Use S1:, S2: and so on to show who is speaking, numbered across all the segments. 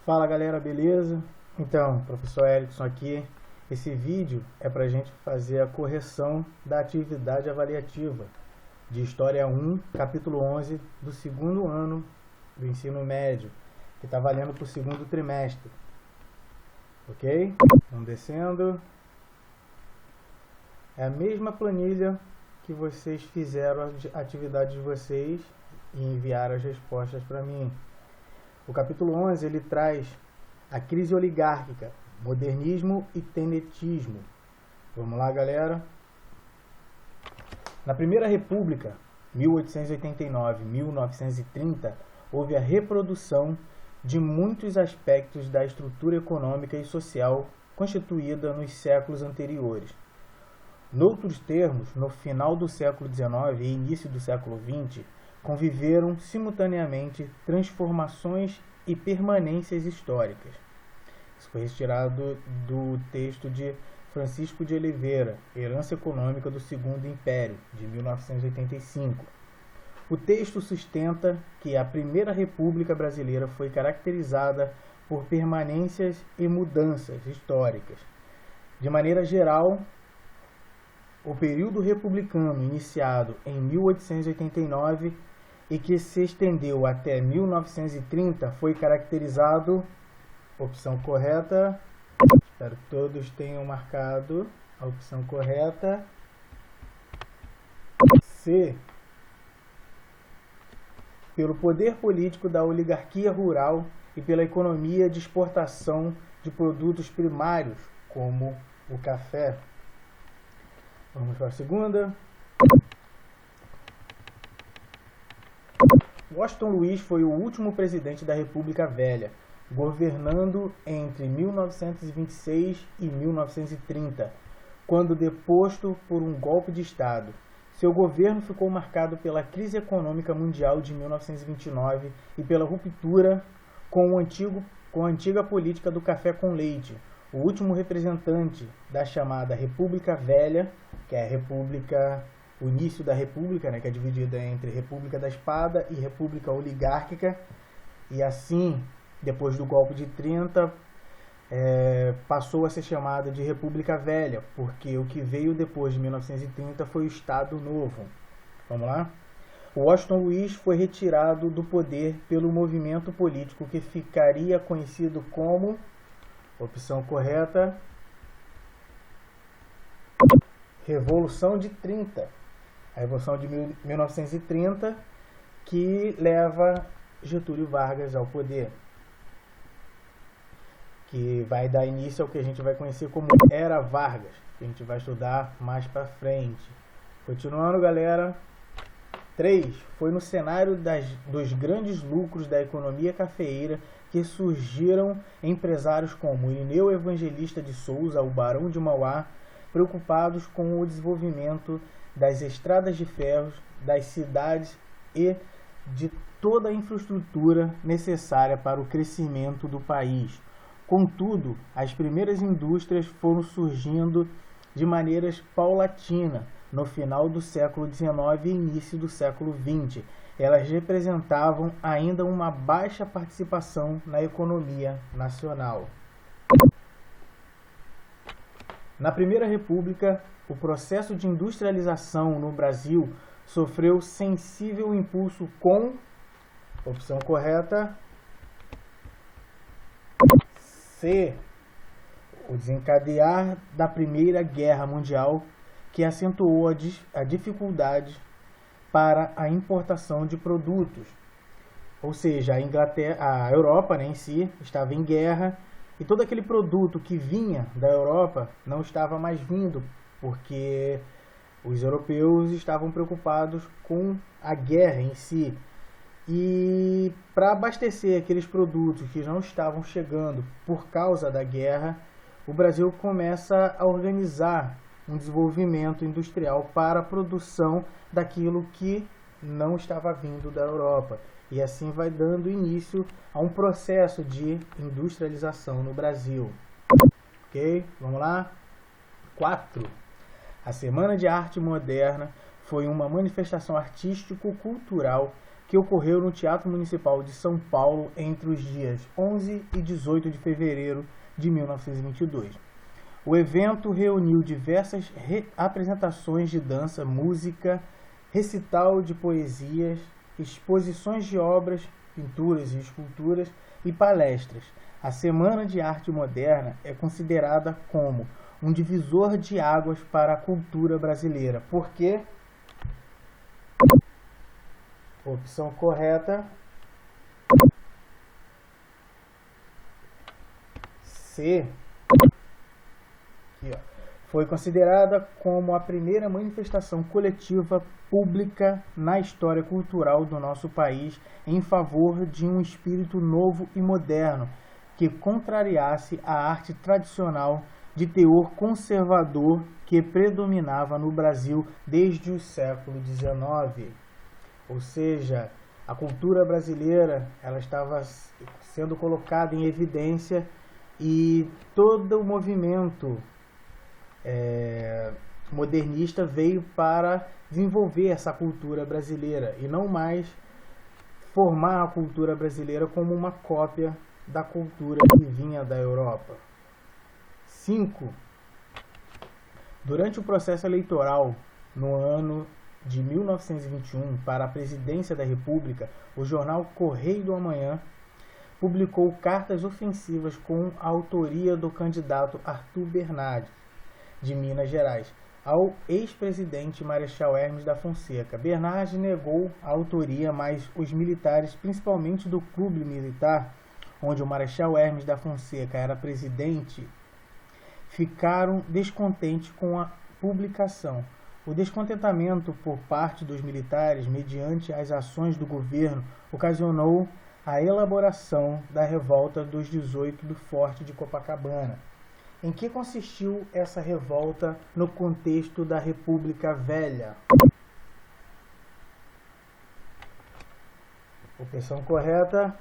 S1: Fala galera, beleza? Então, professor Erickson aqui. Esse vídeo é para a gente fazer a correção da atividade avaliativa de História 1, capítulo 11 do segundo ano do ensino médio, que está valendo para o segundo trimestre. Ok? Vamos descendo. É a mesma planilha que vocês fizeram a atividade de vocês e enviaram as respostas para mim. O capítulo 11 ele traz a crise oligárquica, modernismo e tenetismo. Vamos lá, galera. Na Primeira República, 1889-1930, houve a reprodução de muitos aspectos da estrutura econômica e social constituída nos séculos anteriores. Noutros termos, no final do século XIX e início do século XX, conviveram simultaneamente transformações e permanências históricas. Isso foi retirado do texto de Francisco de Oliveira, Herança Econômica do Segundo Império, de 1985. O texto sustenta que a Primeira República Brasileira foi caracterizada por permanências e mudanças históricas. De maneira geral, o período republicano iniciado em 1889 e que se estendeu até 1930 foi caracterizado, opção correta, espero que todos tenham marcado a opção correta, C, pelo poder político da oligarquia rural e pela economia de exportação de produtos primários, como o café. Vamos para a segunda. Washington Luiz foi o último presidente da República Velha, governando entre 1926 e 1930, quando deposto por um golpe de Estado. Seu governo ficou marcado pela crise econômica mundial de 1929 e pela ruptura com a antiga política do café com leite. O último representante da chamada República Velha, que é o início da República, né, que é dividida entre República da Espada e República Oligárquica, e assim, depois do golpe de 30, passou a ser chamada de República Velha, porque o que veio depois de 1930 foi o Estado Novo. Vamos lá? Washington Luiz foi retirado do poder pelo movimento político que ficaria conhecido como, opção correta, Revolução de 30. A Revolução de 1930, que leva Getúlio Vargas ao poder, que vai dar início ao que a gente vai conhecer como Era Vargas, que a gente vai estudar mais para frente. Continuando, galera. 3. Foi no cenário dos grandes lucros da economia cafeeira que surgiram empresários como Irineu Evangelista de Souza, o Barão de Mauá, preocupados com o desenvolvimento das estradas de ferro, das cidades e de toda a infraestrutura necessária para o crescimento do país. Contudo, as primeiras indústrias foram surgindo de maneiras paulatinas no final do século XIX e início do século XX. Elas representavam ainda uma baixa participação na economia nacional. Na Primeira República, o processo de industrialização no Brasil sofreu sensível impulso com, opção correta, C, o desencadear da Primeira Guerra Mundial, que acentuou a dificuldade para a importação de produtos. Ou seja, a Europa, né, em si estava em guerra e todo aquele produto que vinha da Europa não estava mais vindo, porque os europeus estavam preocupados com a guerra em si. E para abastecer aqueles produtos que não estavam chegando por causa da guerra, o Brasil começa a organizar um desenvolvimento industrial para a produção daquilo que não estava vindo da Europa. E assim vai dando início a um processo de industrialização no Brasil. Ok? Vamos lá? 4. A Semana de Arte Moderna foi uma manifestação artístico-cultural que ocorreu no Teatro Municipal de São Paulo entre os dias 11 e 18 de fevereiro de 1922. O evento reuniu diversas apresentações de dança, música, recital de poesias, exposições de obras, pinturas e esculturas e palestras. A Semana de Arte Moderna é considerada como um divisor de águas para a cultura brasileira, porque opção correta C. Aqui, ó. Foi considerada como a primeira manifestação coletiva pública na história cultural do nosso país em favor de um espírito novo e moderno que contrariasse a arte tradicional de teor conservador que predominava no Brasil desde o século XIX. Ou seja, a cultura brasileira ela estava sendo colocada em evidência e todo o movimento modernista veio para desenvolver essa cultura brasileira e não mais formar a cultura brasileira como uma cópia da cultura que vinha da Europa. 5. Durante o processo eleitoral no ano de 1921 para a presidência da República, o jornal Correio do Amanhã publicou cartas ofensivas com a autoria do candidato Arthur Bernardes, de Minas Gerais, ao ex-presidente Marechal Hermes da Fonseca. Bernardes negou a autoria, mas os militares, principalmente do clube militar, onde o Marechal Hermes da Fonseca era presidente, ficaram descontentes com a publicação. O descontentamento por parte dos militares, mediante as ações do governo, ocasionou a elaboração da revolta dos 18 do Forte de Copacabana. Em que consistiu essa revolta no contexto da República Velha? Opção correta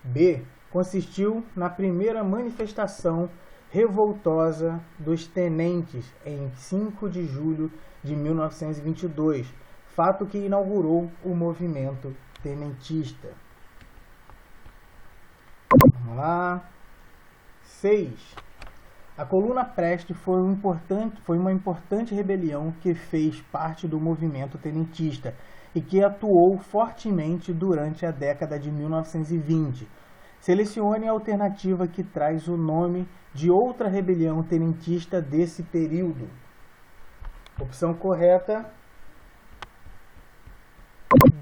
S1: B. Consistiu na primeira manifestação revoltosa dos tenentes em 5 de julho de 1922, fato que inaugurou o movimento tenentista. Vamos lá. 6. A Coluna Preste foi uma importante rebelião que fez parte do movimento tenentista e que atuou fortemente durante a década de 1920. Selecione a alternativa que traz o nome de outra rebelião tenentista desse período. Opção correta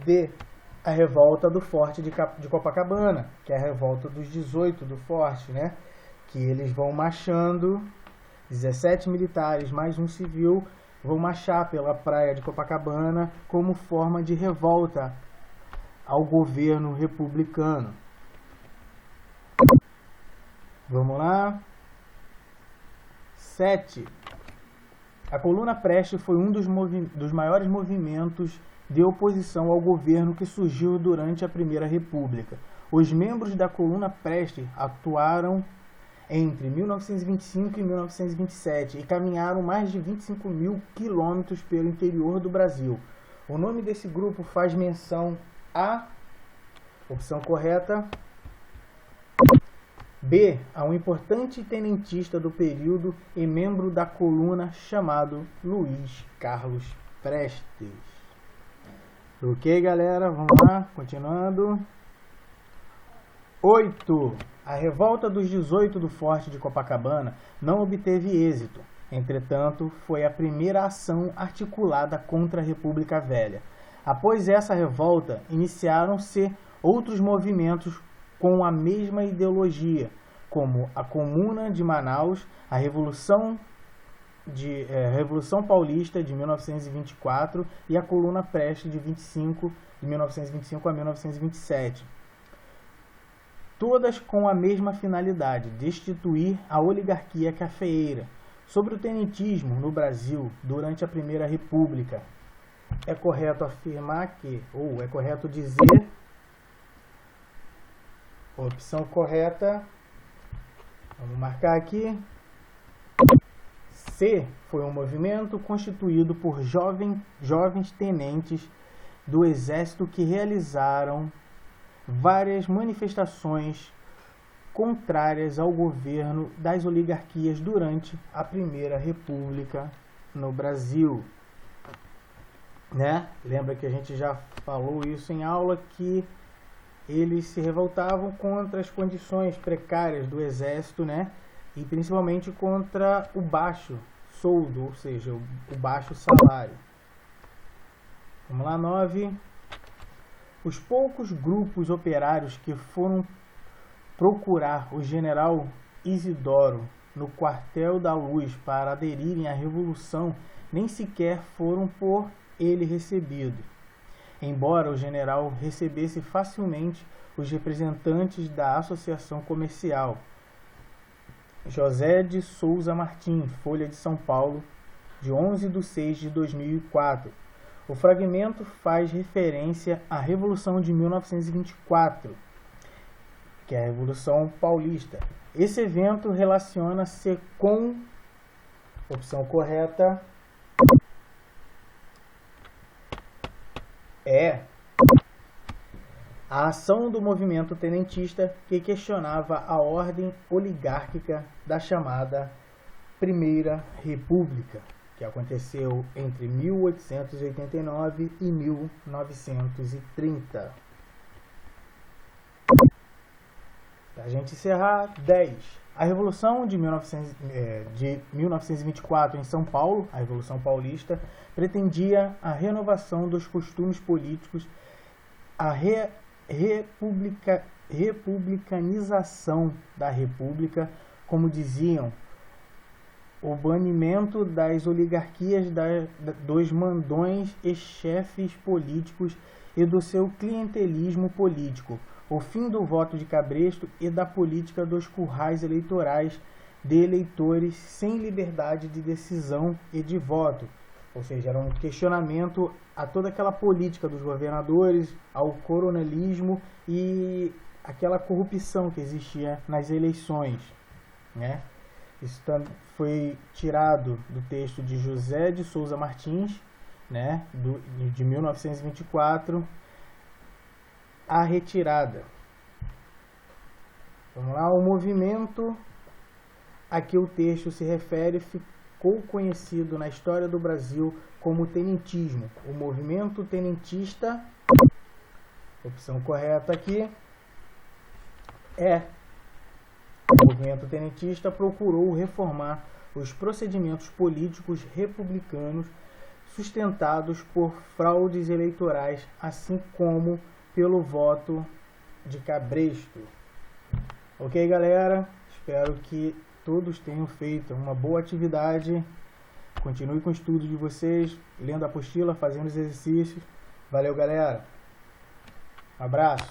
S1: D. A revolta do Forte de Copacabana, que é a revolta dos 18 do Forte, né? Que eles vão marchando, 17 militares mais um civil, vão marchar pela praia de Copacabana como forma de revolta ao governo republicano. Vamos lá. 7. A Coluna Preste foi um dos maiores movimentos de oposição ao governo que surgiu durante a Primeira República. Os membros da Coluna Preste atuaram entre 1925 e 1927 e caminharam mais de 25 mil quilômetros pelo interior do Brasil. O nome desse grupo faz menção a... Opção correta B. A um importante tenentista do período e membro da coluna chamado Luiz Carlos Prestes. Ok, galera? Vamos lá, continuando. 8. A revolta dos 18 do Forte de Copacabana não obteve êxito. Entretanto, foi a primeira ação articulada contra a República Velha. Após essa revolta, iniciaram-se outros movimentos com a mesma ideologia, como a Comuna de Manaus, a Revolução Paulista de 1924 e a Coluna Preste de 1925 a 1927. Todas com a mesma finalidade, destituir a oligarquia cafeeira. Sobre o tenentismo no Brasil durante a Primeira República, é correto afirmar que, ou é correto dizer, opção correta, vamos marcar aqui, C, foi um movimento constituído por jovens tenentes do exército que realizaram várias manifestações contrárias ao governo das oligarquias durante a Primeira República no Brasil. Né? Lembra que a gente já falou isso em aula, que eles se revoltavam contra as condições precárias do exército, né? E principalmente contra o baixo soldo, ou seja, o baixo salário. Vamos lá, 9. Os poucos grupos operários que foram procurar o general Isidoro no Quartel da Luz para aderirem à Revolução nem sequer foram por ele recebido, embora o general recebesse facilmente os representantes da Associação Comercial. José de Souza Martins, Folha de São Paulo, de 11/6/2004. O fragmento faz referência à Revolução de 1924, que é a Revolução Paulista. Esse evento relaciona-se com, opção correta é a ação do movimento tenentista que questionava a ordem oligárquica da chamada Primeira República, que aconteceu entre 1889 e 1930. Para a gente encerrar, 10. A Revolução de 1924 em São Paulo, a Revolução Paulista, pretendia a renovação dos costumes políticos, a republicanização da República, como diziam, o banimento das oligarquias, dos mandões e chefes políticos e do seu clientelismo político, o fim do voto de cabresto e da política dos currais eleitorais de eleitores sem liberdade de decisão e de voto. Ou seja, era um questionamento a toda aquela política dos governadores, ao coronelismo e aquela corrupção que existia nas eleições, né? Isso foi tirado do texto de José de Souza Martins, né, de 1924, a retirada. Vamos lá, o movimento a que o texto se refere ficou conhecido na história do Brasil como tenentismo. O movimento tenentista, opção correta aqui, é: o movimento tenentista procurou reformar os procedimentos políticos republicanos sustentados por fraudes eleitorais, assim como pelo voto de cabresto. Ok, galera? Espero que todos tenham feito uma boa atividade. Continue com o estudo de vocês, lendo a apostila, fazendo os exercícios. Valeu, galera. Abraço.